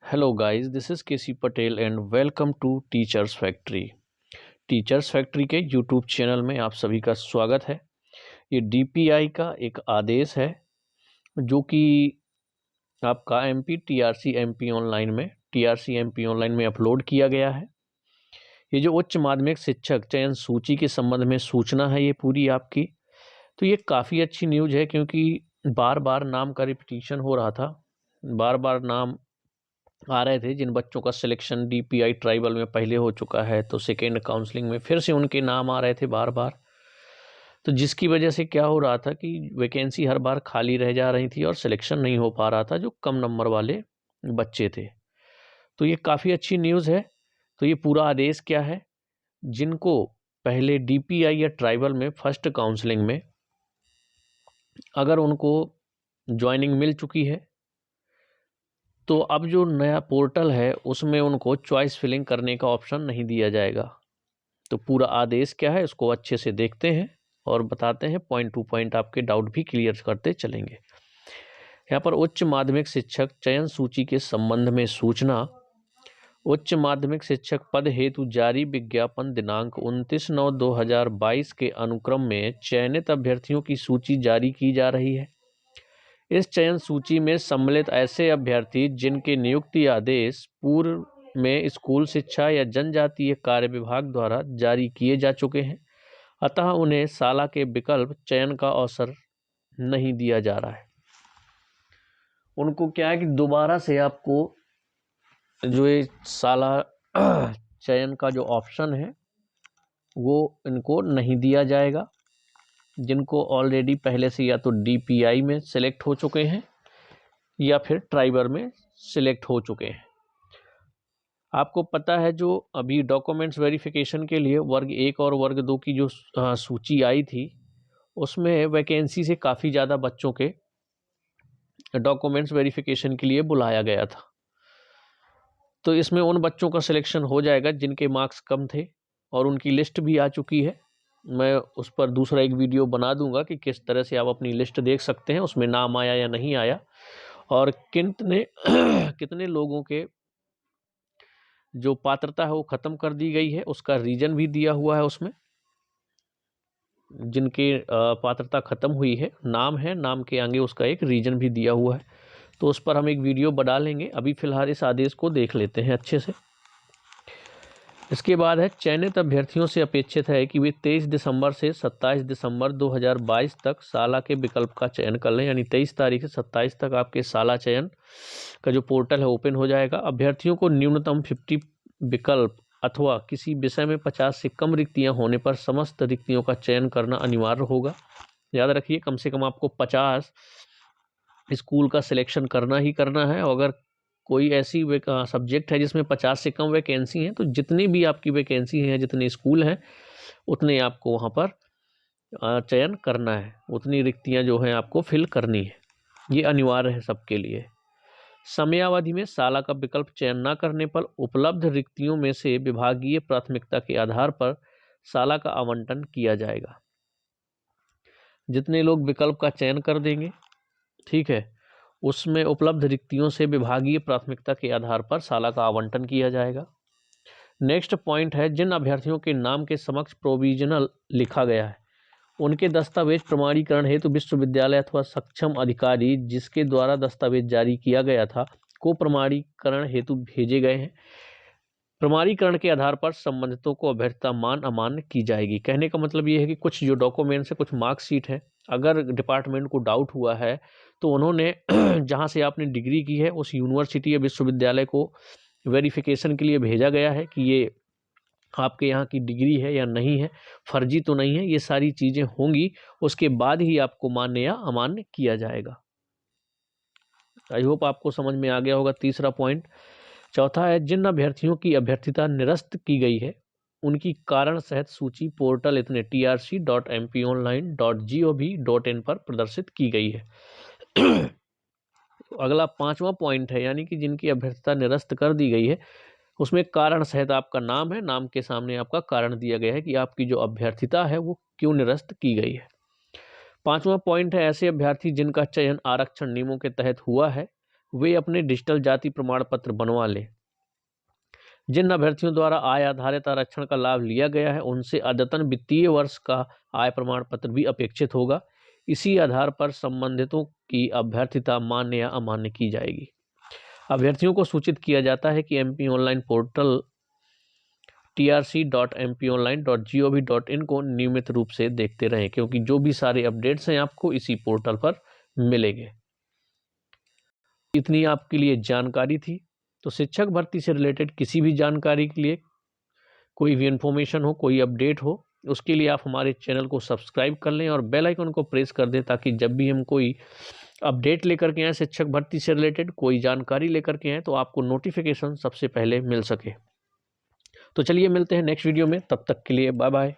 Hello guys, this is KC Patel and welcome to teachers factory. Teachers factory के YouTube channel में आप सभी का स्वागत है। ये डीपीआई का एक आदेश है जो कि आपका टीआरसी एमपी ऑनलाइन में अपलोड किया गया है। ये जो उच्च माध्यमिक शिक्षक चयन सूची के संबंध में सूचना है ये पूरी आपकी, तो ये काफ़ी अच्छी न्यूज़ है क्योंकि बार बार नाम का रिपीटिशन हो रहा था, बार बार नाम आ रहे थे। जिन बच्चों का सिलेक्शन डीपीआई ट्राइबल में पहले हो चुका है तो सेकेंड काउंसलिंग में फिर से उनके नाम आ रहे थे बार बार, तो जिसकी वजह से क्या हो रहा था कि वैकेंसी हर बार खाली रह जा रही थी और सिलेक्शन नहीं हो पा रहा था जो कम नंबर वाले बच्चे थे। तो ये काफ़ी अच्छी न्यूज़ है। तो ये पूरा आदेश क्या है, जिनको पहले डीपीआई या ट्राइबल में फर्स्ट काउंसलिंग में अगर उनको ज्वाइनिंग मिल चुकी है तो अब जो नया पोर्टल है उसमें उनको चॉइस फिलिंग करने का ऑप्शन नहीं दिया जाएगा। तो पूरा आदेश क्या है इसको अच्छे से देखते हैं और बताते हैं, पॉइंट टू पॉइंट आपके डाउट भी क्लियर करते चलेंगे। यहाँ पर उच्च माध्यमिक शिक्षक चयन सूची के संबंध में सूचना। उच्च माध्यमिक शिक्षक पद हेतु जारी विज्ञापन दिनांक 29/9/2022 के अनुक्रम में चयनित अभ्यर्थियों की सूची जारी की जा रही है। इस चयन सूची में सम्मिलित ऐसे अभ्यर्थी जिनके नियुक्ति आदेश पूर्व में स्कूल शिक्षा या जनजातीय कार्य विभाग द्वारा जारी किए जा चुके हैं, अतः उन्हें साला के विकल्प चयन का अवसर नहीं दिया जा रहा है। उनको क्या है कि दोबारा से आपको जो ये साला चयन का जो ऑप्शन है वो इनको नहीं दिया जाएगा, जिनको ऑलरेडी पहले से या तो डीपीआई में सिलेक्ट हो चुके हैं या फिर ट्राइबल में सिलेक्ट हो चुके हैं। आपको पता है जो अभी डॉक्यूमेंट्स वेरिफिकेशन के लिए वर्ग 1 और वर्ग 2 की जो सूची आई थी उसमें वैकेंसी से काफ़ी ज़्यादा बच्चों के डॉक्यूमेंट्स वेरिफिकेशन के लिए बुलाया गया था। तो इसमें उन बच्चों का सिलेक्शन हो जाएगा जिनके मार्क्स कम थे और उनकी लिस्ट भी आ चुकी है। मैं उस पर दूसरा एक वीडियो बना दूंगा कि किस तरह से आप अपनी लिस्ट देख सकते हैं, उसमें नाम आया या नहीं आया और कितने कितने लोगों के जो पात्रता है वो ख़त्म कर दी गई है, उसका रीजन भी दिया हुआ है उसमें। जिनके पात्रता ख़त्म हुई है, नाम है, नाम के आगे उसका एक रीजन भी दिया हुआ है, तो उस पर हम एक वीडियो बना लेंगे। अभी फ़िलहाल इस आदेश को देख लेते हैं अच्छे से। इसके बाद है, चयनित अभ्यर्थियों से अपेक्षित है कि वे 23 दिसंबर से 27 दिसंबर 2022 तक साला के विकल्प का चयन कर लें। यानी 23 तारीख से 27 तक आपके साला चयन का जो पोर्टल है ओपन हो जाएगा। अभ्यर्थियों को न्यूनतम 50 विकल्प अथवा किसी विषय में 50 से कम रिक्तियां होने पर समस्त रिक्तियों का चयन करना अनिवार्य होगा। याद रखिए, कम से कम आपको 50 स्कूल का सिलेक्शन करना ही करना है। और अगर कोई ऐसी सब्जेक्ट है जिसमें 50 से कम वैकेंसी हैं तो जितनी भी आपकी वैकेंसी हैं, जितने स्कूल हैं, उतने आपको वहाँ पर चयन करना है, उतनी रिक्तियाँ जो हैं आपको फिल करनी है। ये अनिवार्य है सबके लिए। समयावधि में साला का विकल्प चयन न करने पर उपलब्ध रिक्तियों में से विभागीय प्राथमिकता के आधार पर साला का आवंटन किया जाएगा। जितने लोग विकल्प का चयन कर देंगे, ठीक है, उसमें उपलब्ध रिक्तियों से विभागीय प्राथमिकता के आधार पर साला का आवंटन किया जाएगा। नेक्स्ट पॉइंट है, जिन अभ्यर्थियों के नाम के समक्ष प्रोविजनल लिखा गया है उनके दस्तावेज प्रमाणीकरण हेतु विश्वविद्यालय अथवा सक्षम अधिकारी जिसके द्वारा दस्तावेज जारी किया गया था को प्रमाणीकरण हेतु भेजे गए हैं। प्रमाणीकरण के आधार पर संबंधितों को अभ्यर्थता मान अमान्य की जाएगी। कहने का मतलब ये है कि कुछ जो डॉक्यूमेंट्स है, कुछ मार्कशीट है, अगर डिपार्टमेंट को डाउट हुआ है तो उन्होंने जहाँ से आपने डिग्री की है उस यूनिवर्सिटी या विश्वविद्यालय को वेरिफिकेशन के लिए भेजा गया है कि ये आपके यहाँ की डिग्री है या नहीं है, फर्जी तो नहीं है। ये सारी चीज़ें होंगी, उसके बाद ही आपको मान्य या अमान्य किया जाएगा। आई होप आपको समझ में आ गया होगा तीसरा पॉइंट। चौथा है, जिन अभ्यर्थियों की अभ्यर्थिता निरस्त की गई है उनकी कारण सहित सूची पोर्टल इतने trc.mpionline.gov.in पर प्रदर्शित की गई है। अगला पांचवा पॉइंट है, यानी कि जिनकी अभ्यर्थिता निरस्त कर दी गई है उसमें कारण सहित आपका नाम है, नाम के सामने आपका कारण दिया गया है कि आपकी जो अभ्यर्थिता है वो क्यों निरस्त की गई है। पांचवा पॉइंट है, ऐसे अभ्यर्थी जिनका चयन आरक्षण नियमों के तहत हुआ है वे अपने डिजिटल जाति प्रमाण पत्र बनवा लें। जिन अभ्यर्थियों द्वारा आय आधारित आरक्षण का लाभ लिया गया है उनसे अद्यतन वित्तीय वर्ष का आय प्रमाण पत्र भी अपेक्षित होगा। इसी आधार पर संबंधितों की अभ्यर्थिता मान्य या अमान्य की जाएगी। अभ्यर्थियों को सूचित किया जाता है कि एमपी ऑनलाइन पोर्टल trc.mponline.gov.in को नियमित रूप से देखते रहें, क्योंकि जो भी सारे अपडेट्स हैं आपको इसी पोर्टल पर मिलेंगे। इतनी आपके लिए जानकारी थी। तो शिक्षक भर्ती से रिलेटेड किसी भी जानकारी के लिए, कोई भी इन्फॉर्मेशन हो, कोई अपडेट हो, उसके लिए आप हमारे चैनल को सब्सक्राइब कर लें और बेल आइकन को प्रेस कर दें, ताकि जब भी हम कोई अपडेट लेकर के आए शिक्षक भर्ती से रिलेटेड, कोई जानकारी लेकर के आए, तो आपको नोटिफिकेशन सबसे पहले मिल सके। तो चलिए मिलते हैं नेक्स्ट वीडियो में, तब तक के लिए बाय बाय।